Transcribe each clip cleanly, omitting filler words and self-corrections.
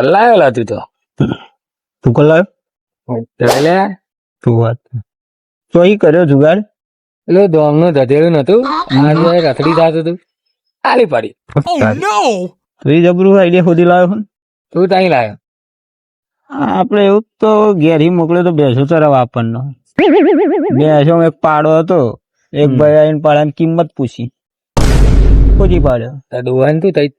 કલાયેલા તું તો તું કલાયો લે તું વાત તો ઈ કર્યો જુગાડ એટલે દોમનું ધધેડું નતું આજે રખડી થતું તું આલી પડી તો ઈ જબરું આઈડિયા ખોદી લાવ્યો ને તું ત્યાં લાયો આપણે એવું તો ઘેરી મોકલ્યો તો બેસો ચરાવવા આપણનો બેસો એક પાડો હતો એક ભાઈ આવીને પાડાની કિંમત પૂછી ખોજી પાડ્યો તાર ડોહાને તું તઈ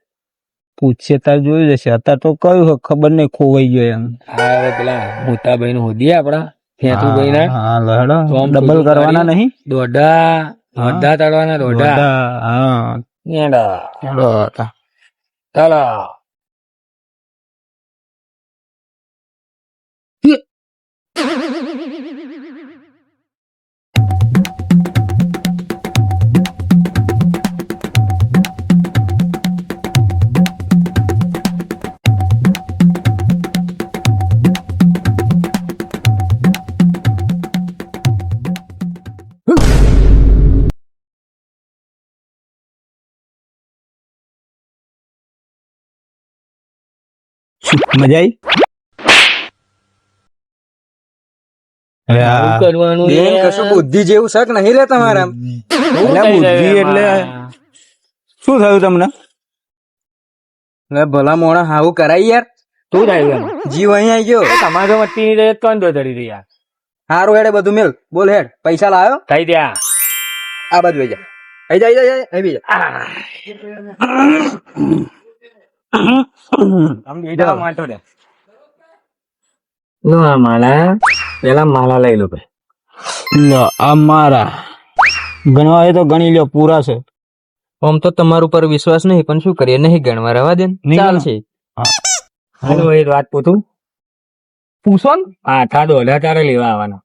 પૂછશે તાર જોયું જશે અત્યારે તો કયું છે ખબર નહીં ખોવાઈ ગયો એમ હા હવે પેલા મોટા ભાઈ નું હોદીએ આપડા ફેંતુ ભાઈ ના હા લહેડો તો આમ ડબલ ખોદી કરવાના પાડી. નહીં દોઢા તળવાના દોઢા હા એડા હેડો હતા. ચાલો મજા આવી અરે શું આ કરવાનું બેન યાર? કશું બુદ્ધિ જેવું શક નહીં લે તમારા શું અલા, થઈ બુદ્ધિ રહ્યું એટલે એમાં? શું થયું તમને લે ભલા મોણા હાવું કરાય યાર શું થયું એમ? જીવ અહીં આવી ગયો તમારો મટ્ટી ની રહે કોણ ધોધડી રહી યાર હારું હેડે બધું મેલ બોલ હેડ પૈસા લાવ્યો થઈ ત્યાં આ બાજુ આવી જા અહીં જા અહીં જા આમ બેઠા માટો દે નો આ માલા પેલા માલા લઈ લો ભાઈ લો આ મારા ગણવા એ તો ગણી લ્યો પૂરા છે આમ તો તમારા ઉપર વિશ્વાસ નહીં પણ શું કરીએ નહીં ગણવા રહેવા દે નહીં ચાલશે હાલો એ વાત પૂછું પૂછો ને આઠા દોઢા તારે લેવા આવવાના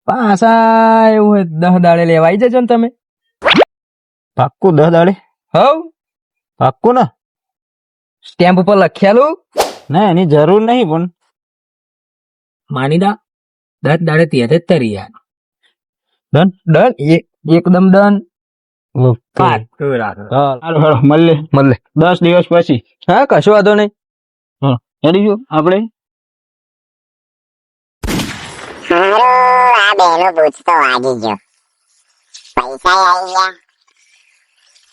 પાછા એવું હોય 10 દાડે લેવા આવી જજો ને તમે પાક્કું 10 દાડે હવ પાક્કું ને સ્ટેમ્પ ઉપર લખ્યાલું ના એની જરૂર નહીં પણ માની દા 10 દાડે ત્યારે જ તરી યાર ડન ડન એકદમ ડન પાક તું રાખો હારું હારું મળે 10 દિવસ પછી હા કશો વાંધો નહીં હેડી જો આપણે હારું આ બેનો પૂછતો વાગી ગયો પૈસા આવી ગયા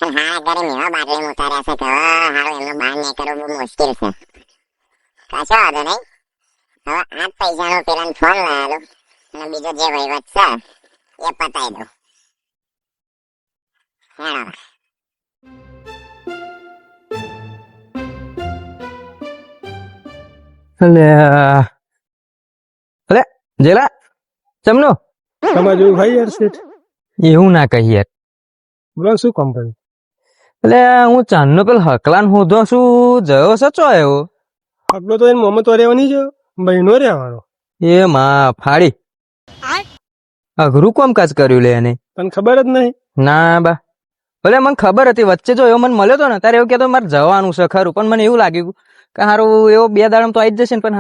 પણ હા ઘરે મેવા બાટલી ઉતાર્યા છે કે હારું એમનો બહાર નીકળવું બહુ મુશ્કેલ છે કશો વાંધો નહીં હવે આ પૈસાનો પેલા ફોન લાવેલો અને બીજો જે વહીવટ છે એ પતાવી દઉં હેડો અલે જેલા ચમનો તમારે જેવું ભાઈ યાર શેઠ એવું ના કહી યાર બોલો શું કામ કર્યું એટલે હું ચાંદનો પેલ હકલાન હોધો શું જયો સચો આવ્યો આગલો તો એને મોહમ્મદ રહેવાની છે બહેનો રહેવાનો એ માં ફાડી અઘરું કામકાજ કર્યું લે એને તને ખબર જ નહીં ના બા ભલે મને ખબર હતી વચ્ચે જો એવો મને મળ્યો તો ને ત્યારે એવું કહેતો મારે જવાનું છે ખરું પણ મને એવું લાગ્યું કે હારું એવો 2 દાડામાં તો આવી જ જશે ને પણ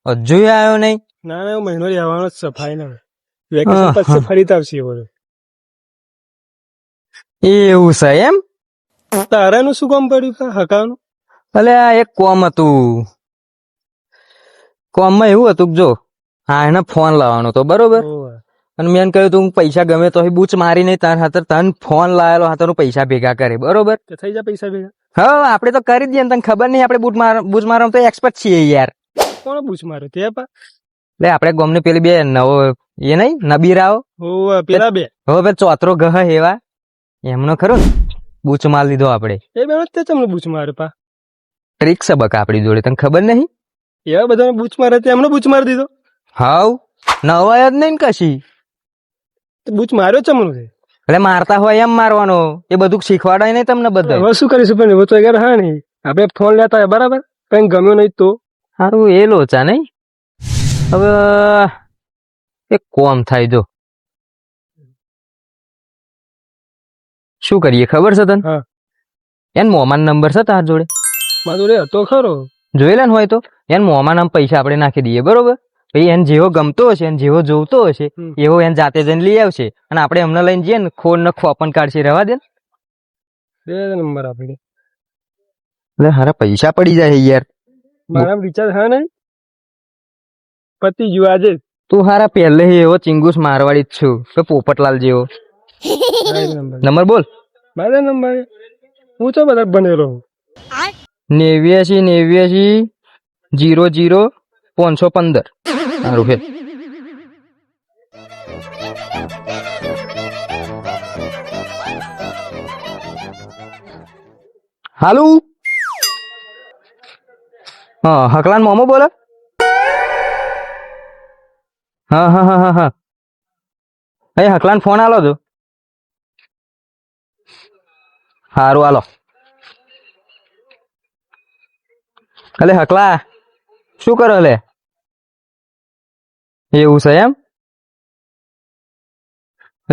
હજુ આવ્યો નહીં ના ના મહિનો રહેવાનો જ સફાઈ ના વેકેશન પછી ફરી આવશે એવો એવું છે એમ તારાનું શું કામ પડ્યું હકાનું ભલે આ એક કોમ હતું કોમમાં એવું હતું કે જો હા એને ફોન લાવવાનો હતો બરોબર અને મેં એને કહ્યું તું પૈસા ગમે તો બૂચ મારી નહીં તાર હાથર તને ફોન લાવેલો હાથર પૈસા ભેગા કરે બરોબર થઈ જાય પૈસા ભેગા હા આપણે તો કરી દઈએ ને તને ખબર નહીં આપણે બૂચ મારવામાં તો એક્સપર્ટ છીએ યાર કોણ બૂચ માર્યો તે પા એટલે આપણે ગોમને પેલી બે નવો એ નહીં નબીરાઓ હોવે પેલા બે હવે પેલો ચોતરો ગહ એવા એમનો ખરો ને બૂચ માર લીધો આપણે એ બે તે તમને બૂચ માર્યો પા ટ્રીક છે બકા આપણી જોડે તને ખબર નહીં એવા બધાને બૂચ મારે તે એમનો બૂચ મારી દીધો હાવ નવાય જ નહીં ને કશી બૂચ માર્યો ચમનું છે એટલે મારતા હોય એમ મારવાનો એ બધું શીખવાડાય નહીં તમને બધા હવે શું કરીશું પણ હવે તો યાર હા નહીં આપણે ફોન લેતા હોય બરાબર કઈ ગમ્યો નહીં તો સારું એ લોચા નહીં હવે એક કોમ થાય જો શું કરીએ ખબર છે તને હા. એન મોમાન નંબર છે તાર જોડે મારો રે હતો ખરો જોઈ લે ને હોય તો એન મોમાન આમ પૈસા આપણે નાખી દઈએ બરોબર પછી એને જેવો ગમતો હશે એને જેવો જોવતો હશે એવો એને જાતે જઈને લઈ આવશે અને આપણે એમને લઈને જઈએ ને ખોડ ને ખોપન કાઢશે રહેવા દે બે નંબર આપણે એટલે હારા પૈસા પડી જાય યાર મારા વિચાર હા નહીં પતિ ગયું આજે તું હારા પહેલે એવો ચિંગુસ મારવાડી જ છું કે પોપટલાલ જેવો. નંબર બોલ. મારા નંબર હું તો બધા બનેલો 89 00 515. સારું છે. હાલો. હા હકલાન મોમો બોલે. હા હા હા હા હા એ હકલાન ફોન આલો છો. સારું આલો. અલે હકલા શું કરો લે? એવું છે એમ?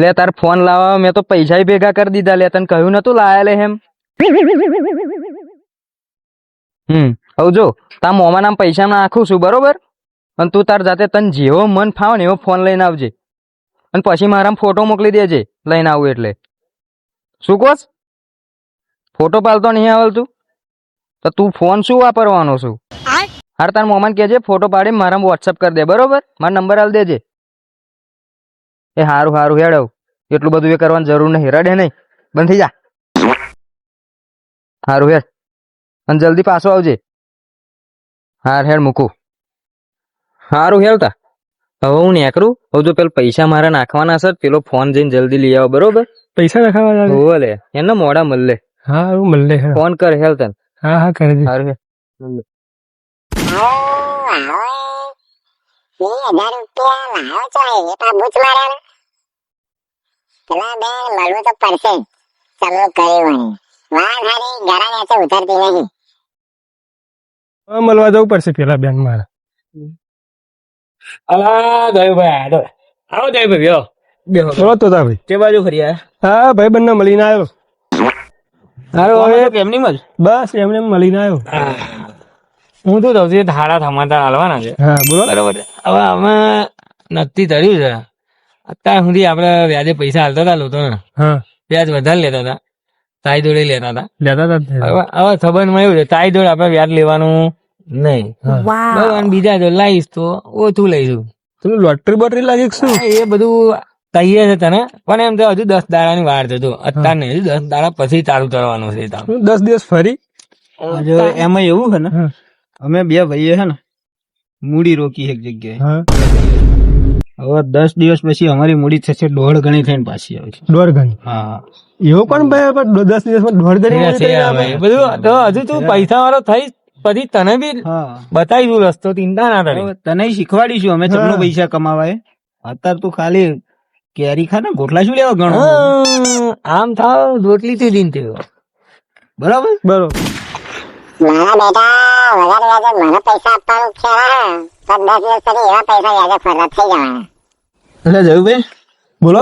લે તાર ફોન લાવવા મેં તો પૈસા ભેગા કરી દીધા. લે તને કહ્યું નતું લાયા લે એમ. હવે જો તાર મોમા નામ પૈસા નાખું છું બરોબર, અને તું તાર જાતે તને જેવો મન ફાવે ને એવો ફોન લઈને આવજે, અને પછી મારા ફોટો મોકલી દેજે લઈને આવું એટલે. શું કોસ? ફોટો પાલતો નહીં આવડતું તો તું ફોન શું વાપરવાનો છું? હાર તાર મોમાને કહેજે ફોટો પાડી મારા વોટ્સઅપ કરી દે બરોબર. મારો નંબર આલ દેજે. એ હારું હારું હેડ. એટલું બધું એ કરવાની જરૂર નહીં. રડે નહીં, બંધ થઈ જા. હારું હેડ અને જલ્દી પાછો આવજે. હાર હેડ મૂકું. હારું હેડતા. હવે હું નીકળું. હવે જો પેલા પૈસા મારા નાખવાના છે પેલો ફોન જઈને જલ્દી લઈ આવો બરોબર. પૈસા નાખવા હોવે લે એમને મોડા મળે. હા હું મળે ફોન કર હેલ તને. હા હા કરી દે હારું હે. મળવા જવું પડશે પેલા બેન મારા. અલા દયુભાઈ આડો આવો દયુભાઈ બેહો બેહો બોલો તો ભાઈ તે બાજુ ફરી આયા? હા ભાઈ બંને મળીને આવ્યો. હવે કેમની મજ બસ એમને એમ મળીને આવ્યો. હું તો સૌથી ધારા થમાતા હાલવાના છે. હા બોલો. બરોબર. હવે અમે નક્કી કર્યું છે અત્યાર સુધી આપડે વ્યાજે પૈસા હાલતા હતા લોકો હા વ્યાજ વધારે લેતા હતા, તાઈ જોડે લેતા હતા. લેતા હતા. હવે સંબંધમાં એવું છે તાઈ જોડે આપડે વ્યાજ લેવાનું નહીં. બરાબર. અને બીજા જો લાવીશ તો ઓછું લઈશું. તમે લોટરી બોટરી લાગી કે શું? હા, એ બધું કહીએ છે તને, પણ એમ તો હજુ 10 દાડાની વાર છે. અત્યાર નહીં, હજુ 10 દાડા પછી ચાલુ કરવાનું છે. 10 દિવસ ફરી એમાં એવું છે ને અમે બે ભાઈએ છે ને મૂડી રોકી એક જગ્યાએ. હા હવે 10 દિવસ પછી અમારી મૂડી થશે 1.5 ગણી થઈને પાછી આવે છે. 1.5 ગણી. હા એવું પણ ભાઈ 10 દિવસમાં 1.5 ગણી બધું તો હજુ તું પૈસા વાળો થઈ પછી તને બી બતાવીશું રસ્તો. ચિંતા ના કરી. તને શીખવાડીશું અમે ચપનો પૈસા કમાવાય. અત્યારે તું ખાલી કેરી ખા ને ગોટલા શું લેવા ગણો આમ થાવ રોટલી થી દિન થયો. બરાબર બરોબર. મારા બેટા વધારે વ્યાજે મને પૈસા આપવાનું છે તો 10 દિવસ પછી એવા પૈસા વ્યાજે ફરવા થઈ જવાના. એટલે જયુભાઈ બોલો.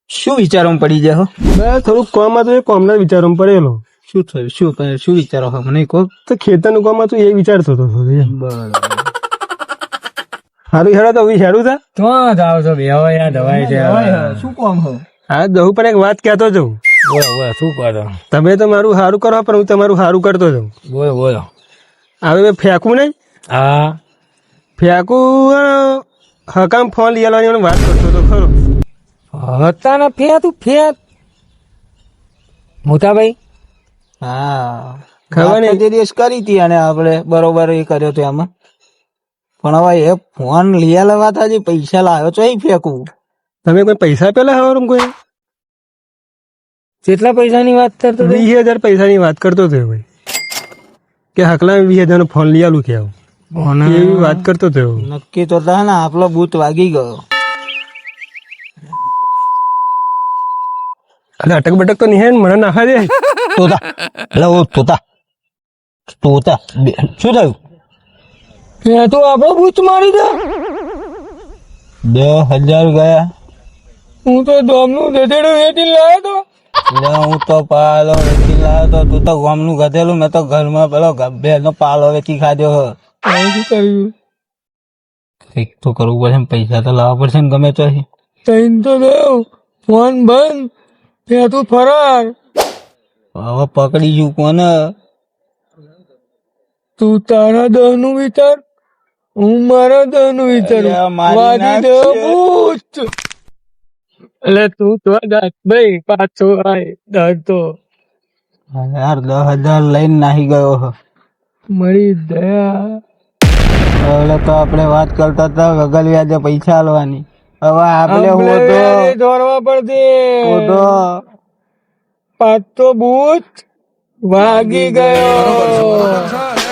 શું વિચારોમાં પડી જાય હો? બસ થોડુંક કામ હતું, એ કામના વિચારોમાં પડેલો. શું થયું? શું વિચારો છો મને કહો. તો ખેતરનું કામ હતું એ વિચારતો હતો. બરાબર. સારું હેડો તો હેડું થા. તો જાવ છો બે હવે યાર દવાઈ છે. શું કામ હો? હા જવું પણ એક વાત કહેતો જઉં. બોલો શું કરો? તમે તો મારું સારું કરો પણ હું તમારું સારું કરતો જાઉં. બોલો. હવે ફેંકવું નહીં. હા ફેંકવું હકામ ફોન લઈ આવવાની વાત કરતો હતો ખરો. હતા ને તું ફેંક મોટાભાઈ. હા ખબર નહીં. તે દિવસ કરી હતી અને આપણે બરોબર એ કર્યો હતો એમાં. પણ હવે એ ફોન લઈ લેવા હતા પૈસા લાવ્યો તો એ ફેંકવું. તમે કોઈ પૈસા પેલા હવાર કોઈ કેટલા પૈસાની વાત કરતો 20,000 પૈસાની વાત કરતો હતો ભાઈ કે હકલા 20,000 નો ફોન લઈ આલું કે આવું એવી વાત કરતો હતો. નક્કી તો હતા ને આપણો બૂથ વાગી ગયો. એટલે અટક બટક તો નહીં મને નાખા દે. તોતા એટલે ઓ તોતા શું થયું? તો આપણો બૂથ મારી દે. 2,000 ગયા. હું તો ગામનું ગધેડું વેચી લાવ્યો તો. હું તો પાલો વેચી લાવ્યો તો. તું તો ગામનું ગધેડું, મેં તો ઘરમાં પેલો ગભેરનો પાલો વેચી ખાધ્યો. શું કર્યું? કંઈક તો કરવું પડશે ને, પૈસા તો લાવવા પડશે ને ગમે તો. તો ફોન બંધ તું ફરાર. હવે પકડી જુ કોને? તું તારા દહ નું વિચાર, હું મારા દહ નું વિચારું. અલ્યા, મારી વાગી નાખશે. ગયો ભૂત. એટલે તું તો દાંત ભાઈ પાછો આય દાંતો યાર 10,000 લઈને નાહી ગયો હ. મળી દયા. હવે તો આપણે વાત કરતા હતા ગગલ વ્યાજે પૈસા આલવાની. હવે આપણે હું આંબળે દોરવા પડશે. તો પાછો ભૂત વાગી ગયો.